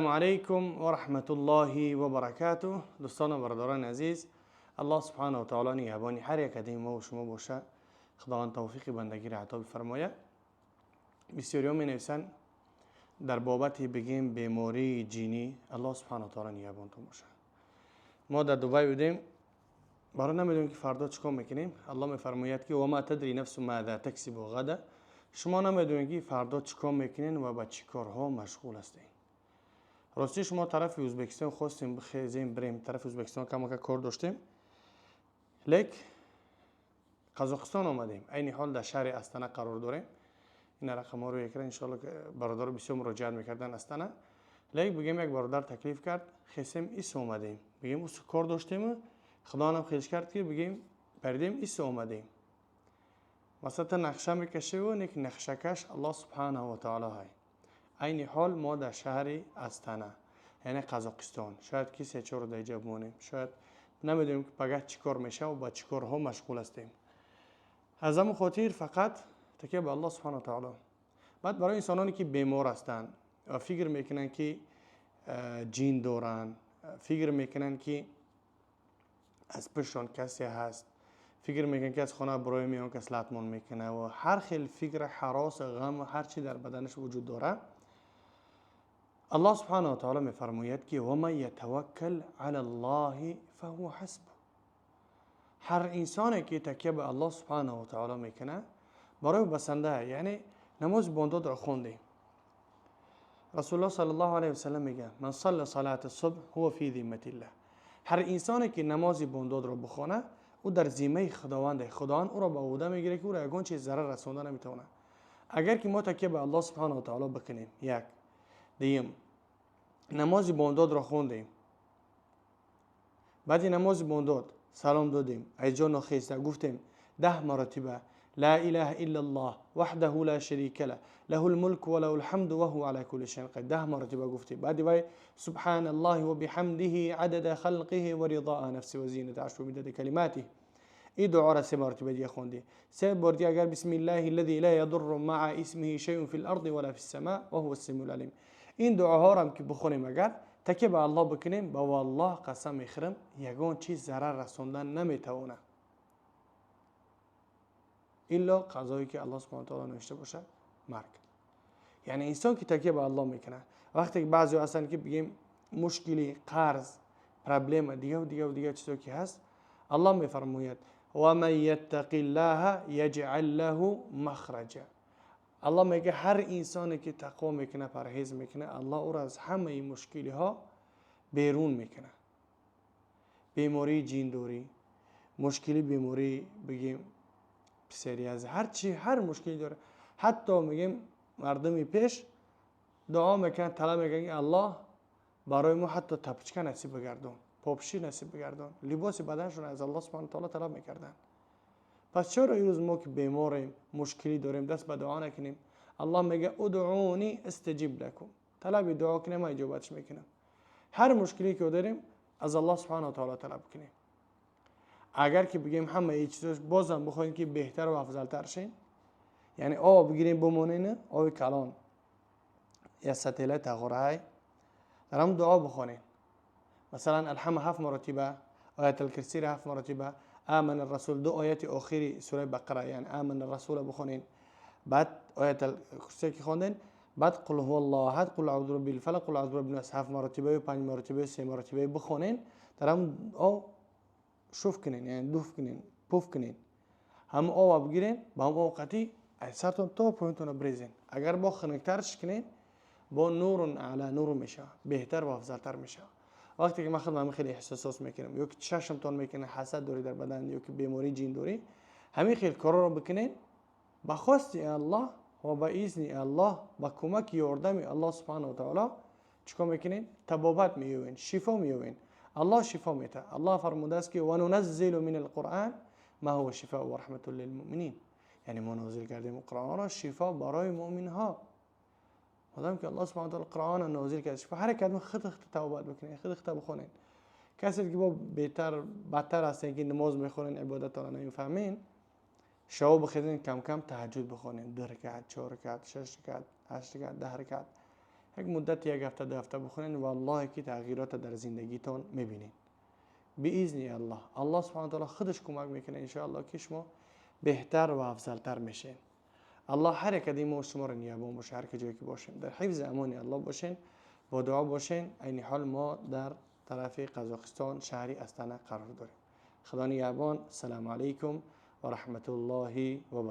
السلام علیکم و رحمت الله و برکاته. دوستان و برادران عزیز، الله سبحانه و تعالی نگهبانی هر یک کدیم ما و شما باشه. خداوند توفیق بندگی را عطا بفرماید. بسیاری می نویسند در بابت بگیم بیماری جینی الله سبحانه و تعالی نگهبانتون باشه. ما در دبی بودیم، برای نمیدونیم که فردا چیکار میکنیم. الله میفرماید که و ما تدری نفس ماذا تکسب غدا. شما نمیدونید که فردا چیکار میکنین و با چی کارها مشغول هستین. راستی شما طرف ازبکستان خواستیم بخیزیم بریم طرف ازبکستان کم کار داشتیم، لیک قزاقستان آمدیم. این حال در شهر استانه قرار داریم. این رقم ها رو یک ان شاء الله برادر بسیار مراجعت میکردن استانه. لیک بگیم یک برادر تکلیف کرد خیسیم ایس آمدیم، بگیم اس کار داشتیم، خدا هم خیش کرد که بگیم بردیم ایس آمدیم. مثلا نقشه میکشه و نیک نقشه کش الله سبحانه و تعالی های. این حال ما در شهر استانه یعنی قزاقستان شاید کی سه چهار دیجا بمونیم، شاید نمیدونیم که پگاه چی کار میشه و با چی کارها مشغول هستیم. از همون خاطر فقط تکیه به الله سبحانه و تعالی. بعد برای انسانانی که بیمار هستند و فکر میکنن که جین دارن، فکر میکنن که از پشتشان کسی هست، فکر میکنن که از خانه برای میان کس لطمون میکنه و هر خیل فکر حراس غم و هر چی در بدنش وجود داره، الله سبحانه و تعالی میفرماید که و من یتوکل علی الله فهو حسبه. هر انسانی که تکیه به الله سبحانه و تعالی میکنه برای بسنده، یعنی نماز بامداد را خوندیم. رسول الله صلی الله علیه و سلم میگه من صلی صلاه الصبح هو فی ذمه الله. هر انسانی که نماز بامداد را بخونه او در ذمه خداوند او را به عهده میگیره که او را یگان چیز ضرر رسوندن نمیتونه. اگر که ما تکیه به الله سبحانه و تعالی بکنیم، یک دیم نماز بامداد را خوندیم، بعد نماز بامداد سلام دادیم، از جا نخیسته گفتیم 10 مرتبه لا اله الا الله وحده لا شریک له له الملك وله الحمد وهو على كل شيء قدیر، 10 مرتبه گفتیم. بعد وای سبحان الله وبحمده عدد خلقه ورضاء نفسه وزینة عرشه ومداد کلماته. این دعا را 3 مرتبه دیگه خوندی. 3 بار دیگه اگر بسم الله الذي لا يضر مع اسمه شيء في الارض ولا في السماء وهو السميع العليم. این دعاها را هم که بخونیم اگر تکیه به الله بکنیم، با والله قسم میخورم یگان چیز ضرر رسوندن نمیتونه الا قضایی که الله سبحانه و تعالی نوشته باشه، مرگ. یعنی انسان که تکیه به الله میکنه، وقتی که بعضی هستن که بگیم مشکلی، قرض، پرابلم دیگه چیزی که هست، الله میفرماید و من یتق الله یجعل له مخرجا. الله میگه هر انسانی که تقوا میکنه، پرهیز میکنه، الله او را از همه این مشکلی ها بیرون میکنه. بیماری جیندوری، مشکلی بیماری بگیم پسری از هر مشکلی داره. حتی میگیم مردمی پیش دعا میکنن، طلب میکنن الله برای ما حتی تپچکه نصیب بگردون، پاپشی نصیب بگردون، لباس بدنشون از الله سبحانه و تعالی طلب میکردن. پس چرا این روز ما که بیماریم، مشکلی داریم، دست به دعا نکنیم؟ الله میگه ادعونی استجیب لکم، طلب دعا کنیم ما اجابتش میکنم. هر مشکلی که داریم از الله سبحانه و تعالی طلب کنیم. اگر که بگیم همه این چیزاش بازم بخوایم که بهتر و افضلتر شین، یعنی آب بگیریم بمونین، آب کلان یا ستیله تغره در هم دعا بخونین. مثلا الحمد 7 مرتبه، آیت الکرسی 7 مرتبه، آمن الرسول 2 آیت آخری سوره بقره یعنی آمن الرسول بخونین. بعد آیت الکرسی که خوندین، بعد قل هو الله احد، قل اعوذ برب الفلق، قل اعوذ برب الناس 7 مرتبه، 5 مرتبه، 3 مرتبه بخونین. در هم شوف کنین، یعنی دوف کنین، پوف کنین. هم آب بگیرین، با هم آب قطعی از سرتون تا پایینتون بریزین. اگر با خنکترش کنین با نور اعلی نور میشه، بهتر و افضلتر میشه. وقتی که من خودم خیلی احساسات میکنم، یا که چشمتون میکنه حسد داری در بدن، یا که بیماری جین داری، همین خیلی کارا رو بکنین با خواست الله و با اذن الله، با کمک یاردم الله سبحانه و تعالی چیکار میکنین؟ تبابت میوین، شفا میوین. الله شفا میده. الله فرموده است که و ننزل من القرآن ما هو شفاء و رحمت للمؤمنین. یعنی ما نازل کردیم قرآن را شفا برای مؤمن ها. مادام که الله سبحانه و تعالی قرآن نازل کرده، شفا هر کدوم خود توبت بکنین، خود بخونین. کسی که با بدتر هستن که نماز میخونن، عبادت را نمیفهمین، شب بخیرین کم کم تهجد بخونین، 2 رکعت، 4 رکعت، 6 رکعت، 8 رکعت، 10 رکعت. یک مدت یک هفته دو هفته بخونین والله که تغییرات در زندگیتون میبینین باذن الله سبحانه و تعالی خودش کمک میکنه ان شاء الله که شما بهتر و افضلتر میشین. الله هر کدی ما شما رو نیابون باشه، هر کجایی که باشین در حفظ امان الله باشین، با دعا باشین. عین حال ما در طرف قزاقستان شهری استانه قرار داریم. خدا نگهبان. السلام علیکم و رحمت الله و برکاته.